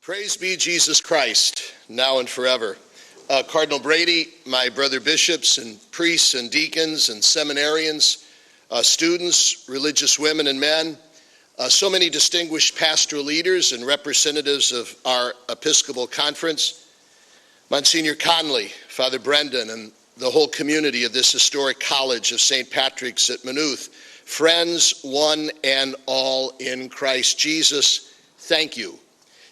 Praise be Jesus Christ, now and forever. Cardinal Brady, my brother bishops and priests and deacons and seminarians, students, religious women and men, so many distinguished pastoral leaders and representatives of our Episcopal Conference, Monsignor Conley, Father Brendan, and the whole community of this historic college of St. Patrick's at Maynooth, friends, one and all in Christ Jesus, thank you.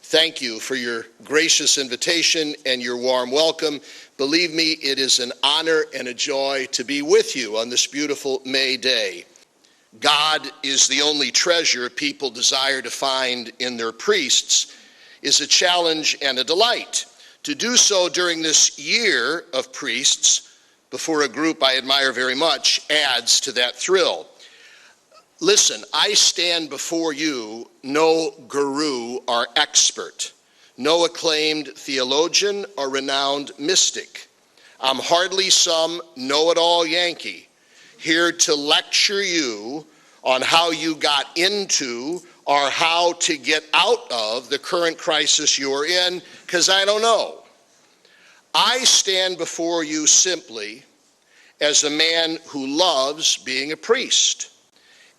Thank you for your gracious invitation and your warm welcome. Believe me, it is an honor and a joy to be with you on this beautiful May day. God is the only treasure people desire to find in their priests is a challenge and a delight. To do so during this year of priests, before a group I admire very much, adds to that thrill. Listen, I stand before you no guru or expert, no acclaimed theologian or renowned mystic. I'm hardly some know-it-all Yankee, here to lecture you on how you got into or how to get out of the current crisis you're in, because I don't know. I stand before you simply as a man who loves being a priest,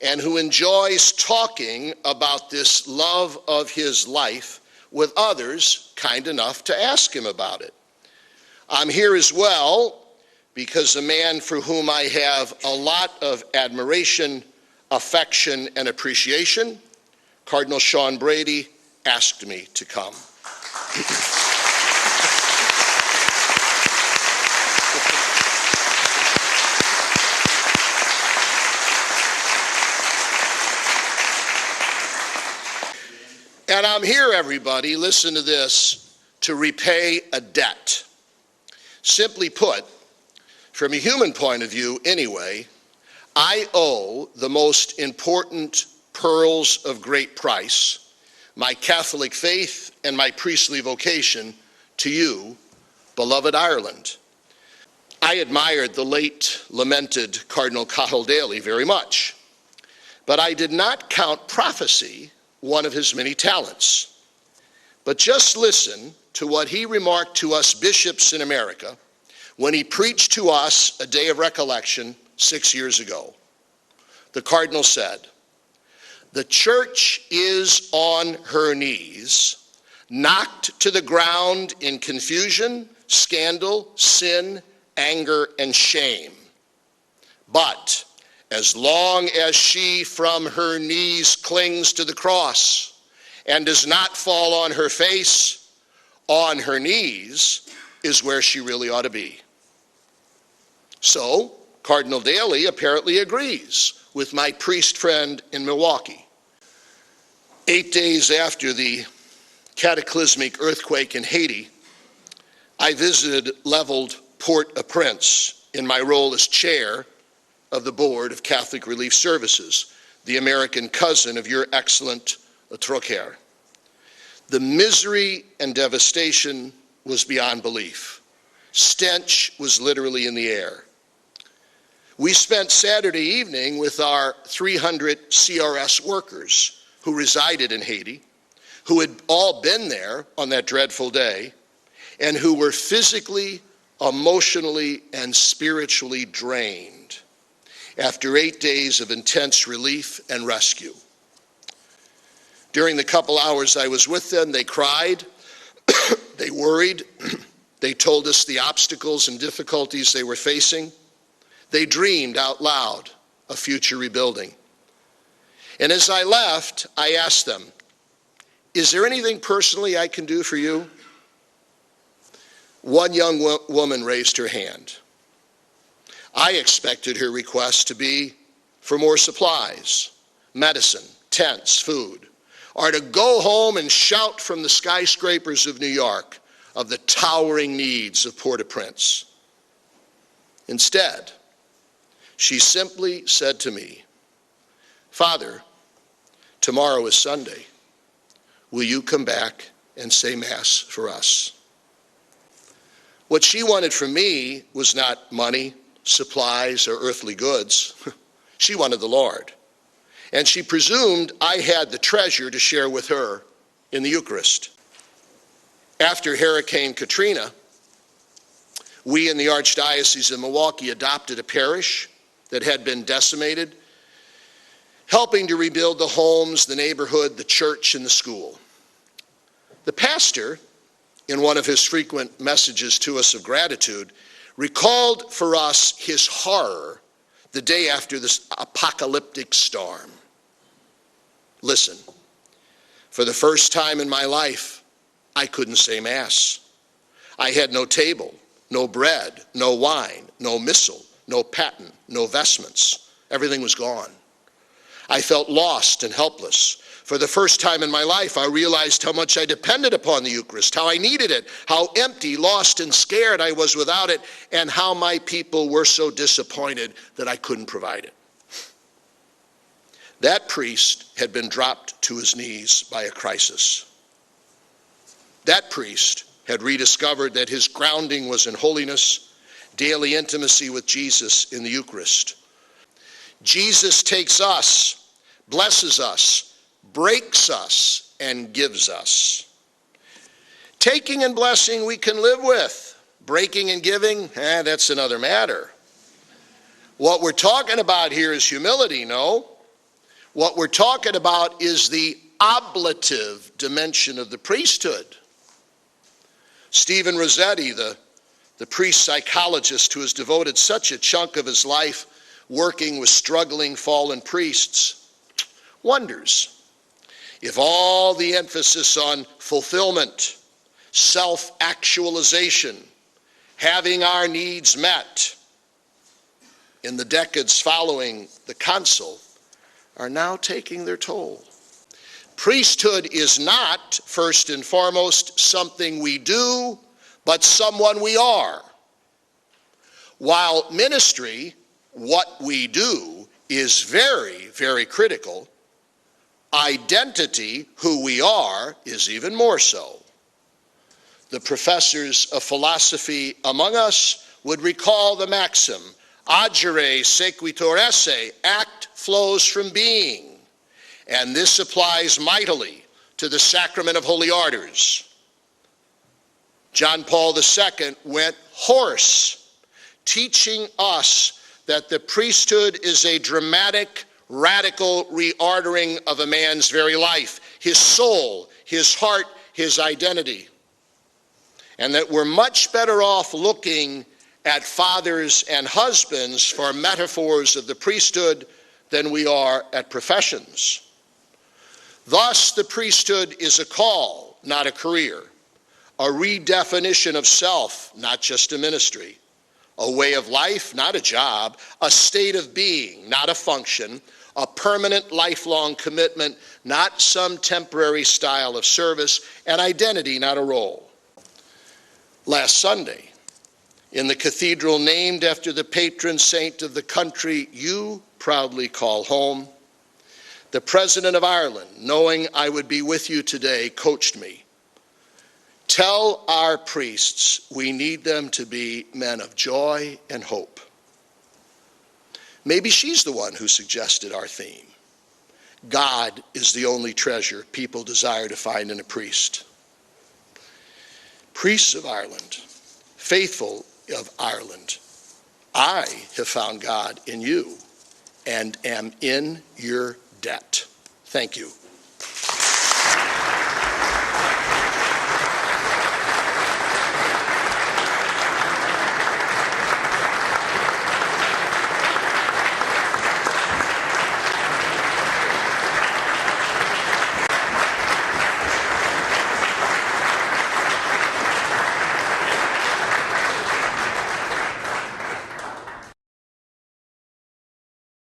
and who enjoys talking about this love of his life with others kind enough to ask him about it. I'm here as well because a man for whom I have a lot of admiration, affection, and appreciation, Cardinal Seán Brady, asked me to come. And I'm here, everybody, listen to this, to repay a debt. Simply put, from a human point of view anyway, I owe the most important pearls of great price, my Catholic faith and my priestly vocation, to you, beloved Ireland. I admired the late lamented Cardinal Dolan very much, but I did not count prophecy one of his many talents. But just listen to what he remarked to us bishops in America when he preached to us a day of recollection 6 years ago. The Cardinal said, "The church is on her knees, knocked to the ground in confusion, scandal, sin, anger, and shame. But as long as she from her knees clings to the cross and does not fall on her face, on her knees is where she really ought to be." So, Cardinal Dolan apparently agrees with my priest friend in Milwaukee. 8 days after the cataclysmic earthquake in Haiti, I visited leveled Port-au-Prince in my role as chair of the Board of Catholic Relief Services, the American cousin of your excellent Trocaire. The misery and devastation was beyond belief. Stench was literally in the air. We spent Saturday evening with our 300 CRS workers who resided in Haiti, who had all been there on that dreadful day, and who were physically, emotionally, and spiritually drained after 8 days of intense relief and rescue. During the couple hours I was with them, they cried, they worried, they told us the obstacles and difficulties they were facing. They dreamed out loud of future rebuilding. And as I left, I asked them, "Is there anything personally I can do for you?" One young woman raised her hand. I expected her request to be for more supplies, medicine, tents, food, or to go home and shout from the skyscrapers of New York of the towering needs of Port-au-Prince. Instead, she simply said to me, "Father, tomorrow is Sunday. Will you come back and say Mass for us?" What she wanted from me was not money, supplies, or earthly goods. She wanted the Lord. And she presumed I had the treasure to share with her in the Eucharist. After Hurricane Katrina, we in the Archdiocese of Milwaukee adopted a parish that had been decimated, helping to rebuild the homes, the neighborhood, the church, and the school. The pastor, in one of his frequent messages to us of gratitude, recalled for us his horror the day after this apocalyptic storm. Listen, for the first time in my life, I couldn't say Mass. I had no table, no bread, no wine, no missal, no paten, no vestments. Everything was gone. I felt lost and helpless. For the first time in my life, I realized how much I depended upon the Eucharist, how I needed it, how empty, lost, and scared I was without it, and how my people were so disappointed that I couldn't provide it. That priest had been dropped to his knees by a crisis. That priest had rediscovered that his grounding was in holiness, daily intimacy with Jesus in the Eucharist. Jesus takes us, blesses us, breaks us, and gives us. Taking and blessing we can live with. Breaking and giving, that's another matter. What we're talking about here is humility, no? What we're talking about is the oblative dimension of the priesthood. Stephen Rossetti, the priest psychologist who has devoted such a chunk of his life working with struggling fallen priests, wonders if all the emphasis on fulfillment, self-actualization, having our needs met in the decades following the Council are now taking their toll. Priesthood is not, first and foremost, something we do, but someone we are. While ministry, what we do, is very, very critical, identity, who we are, is even more so. The professors of philosophy among us would recall the maxim, agere sequitur esse, act flows from being. And this applies mightily to the sacrament of holy orders. John Paul II went hoarse, teaching us that the priesthood is a dramatic, radical reordering of a man's very life, his soul, his heart, his identity. And that we're much better off looking at fathers and husbands for metaphors of the priesthood than we are at professions. Thus, the priesthood is a call, not a career, a redefinition of self, not just a ministry, a way of life, not a job, a state of being, not a function, a permanent, lifelong commitment, not some temporary style of service, an identity, not a role. Last Sunday, in the cathedral named after the patron saint of the country you proudly call home, the President of Ireland, knowing I would be with you today, coached me. Tell our priests we need them to be men of joy and hope. Maybe she's the one who suggested our theme. God is the only treasure people desire to find in a priest. Priests of Ireland, faithful of Ireland, I have found God in you and am in your debt. Thank you.